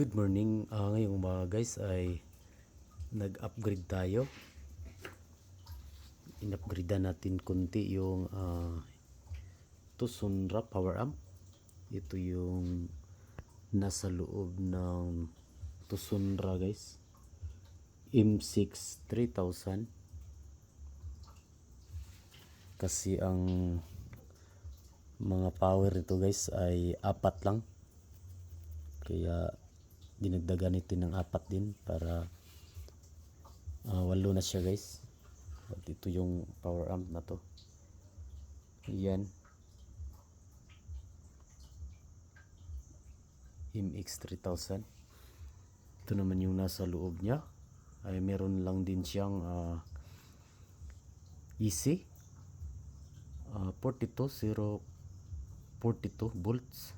Good morning. Ngayong umaga guys ay nag-upgrade tayo. In-upgrade natin konti yung Tucson power amp. Ito yung nasa loob ng Tucson guys. M6 3000. Kasi ang mga power nito guys ay 4 lang. Kaya dinagdagan ito ng 4 din para 8 na siya guys. At ito yung power amp na to. Yan. MX 3000. Ito naman yung nasa loob niya. Ay meron lang din siyang EC 42042 volts.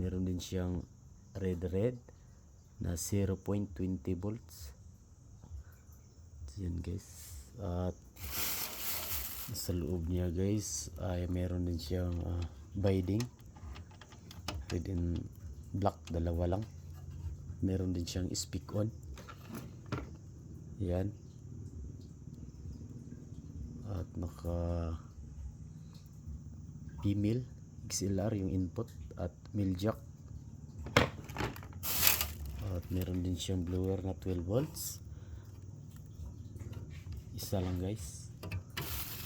Meron din siyang red na 0.20 volts. Yan guys. At sa loob niya guys ay meron din siyang binding red and black, dalawa lang. Meron din siyang speak on. Yan. At naka female XLR yung input at male jack. At meron din siyang blower na 12 volts. Isa lang guys.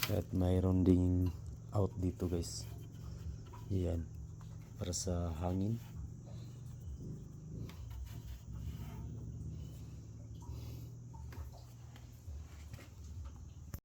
At mayroon ding out dito guys. Yan. Para sa hangin.